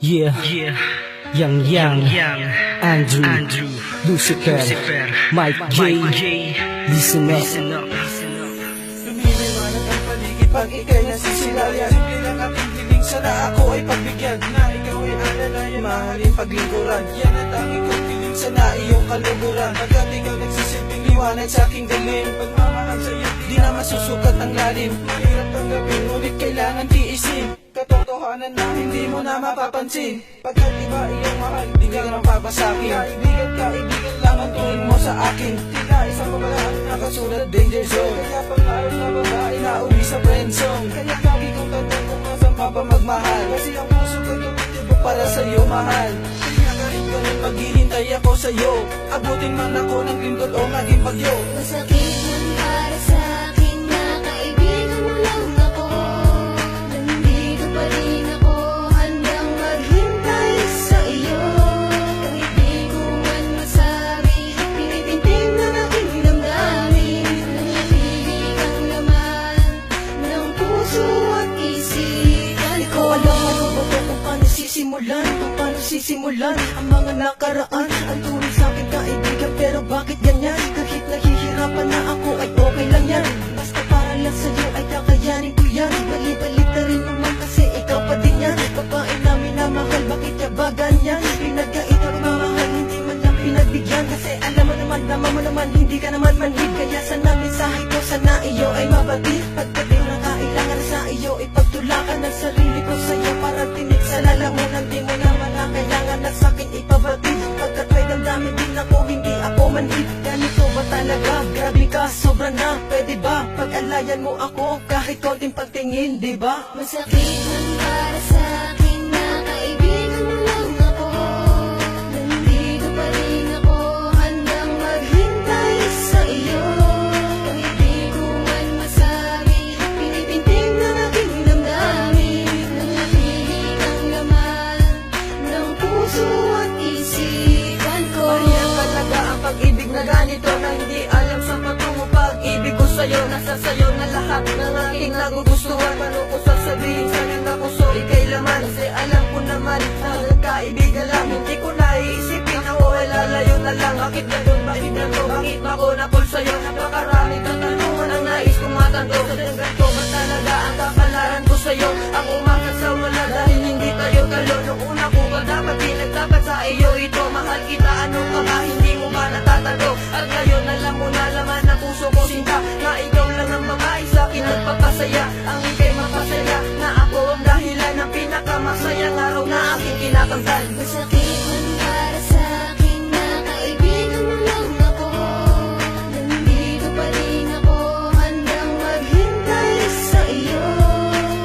Yeah, Yang, Andrew, Lucifer, Mike J. Listen up. Lumiliwanag ang paligid pag ika'y nasisilayan. Simple lang aking hiling, sana ako ay pagbigyan. Na ikaw ay alalayan, mahalin paglingkuran. Yan ang tanging kong hiling, sana iyong kaluguran. Pagkat ikaw nagsisilbing liwanag sa aking dalim, pagmamahal sa'yo, di na masusukat ang lalim. Mahirap tanggapin, ngunit kailangan tiisin. Katotohanan na hindi mo na mapapansin. Pagkat iba iyong mahal, di ka naman papasakin. Kaibigan lang ang tuwing mo sa akin. Tila isang babalaan na kasulat danger zone. Kaya pangarap na babae na uwi sa friendzone. Kaya lagi kong tanong kung nasan pa ba magmahal. Kasi ang puso ko tumitibo para sa'yo mahal. Kaya kahit ganun maghihintay ako sa'yo. Abutin man ako ng lindot o naging bagyo. Masakit man para sa'kin na kaibigan mo lang ako. Nandito pa rin ako, handang maghintay sa iyo. Kahit di ko man masabi, pinipintig na aking damdamin. Nanatili kang laman ng puso at isipan Di ko. ko alam ano ba to kung paano sisimulan ang mga nakaraan. Ang tunay sa'kin kaibigan, pero bakit ganyan? Kahit nahihirapan na ako ay okay lang yan. Basta para lang sa'yo ay kakayanin ko yan. Bali-balik na rin naman kasi ikaw pa din yan. Babae na minamahal, bakit ka ba ganyan? Pinagkait ang mamahal, hindi man lang pinagbigyan. Kasi alam mo naman, hindi ka naman manhid. Kaya sana mensahe ko, sana iyo ay mabatid. Pagdating na kailangan na sa iyo, ipagtulakan ang sarili ko sa'yo. Para tinig sa lalamunan, di mo naman na kailangan na sa'kin ipabatid. Pagkat may damdamin din ako, hindi ako manhid. Ganito ba talaga? Grabe ka, sobra na. Pwede ba pag-alayan mo ako kahit konting pagtingin, di ba? Masakit man para sa'kin na kaibigan mo lang ako. Nandito pa rin ako, handang maghintay sa iyo. Kahit di ko man masabi, pinipintig na aking damdamin. Nanatili kang laman ng puso at isipan ko. Kaya talaga ang pag-ibig na ganito, na hindi alam sa patungo pag-ibig ko sa'yo. Nasa sa'yo na lahat ng aking nagugustuhan. Paano ko sasabihin sa'yo na puso ika'y laman? Kasi alam ko naman na nagkaibigan lang. Hindi ko naiisipin ako ay lalayo na lang. Bakit ganun? Bakit ganun? Bakit ako napul sa'yo? Napakaraming katanungan ang nais kong matandong. Sa danggan ko ba talaga ang kapalaran ko sa'yo? Ang umakas sa wala dahil hindi tayo talo. Nung una ko ba dapat pinagdapat sa iyo ito? Mahal kita, ano ka ba? Hindi mo ba natatalo? At ngayon alam mo na laman ng puso ko sinta, na ikaw lang ang babae sa'kin nagpapasaya. Ang ika'y mapasaya, na ako ang dahilan ng pinakamasayang araw na aking kinakamtan. Masakit man para sa'kin na kaibigan mo lang ako. Nandito pa rin ako, handang maghintay sa iyo.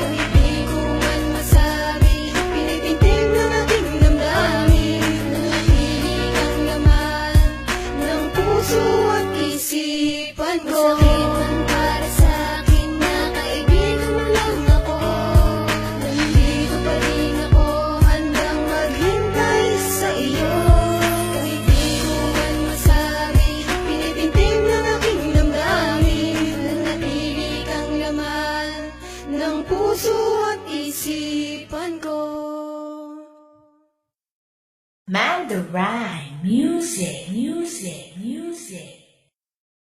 Kahit di ko man masabi, pinipintig na aking damdamin. Nanatili kang laman ng puso at isipan ko. Masakit man para sa'kin na kaibigan mo lang ako. Nandito pa rin ako, handang maghintay sa iyo. Kahit di ko man masabi, pinipintig na aking damdamin. Nanatili kang laman ng puso at isipan ko. Mandarin music.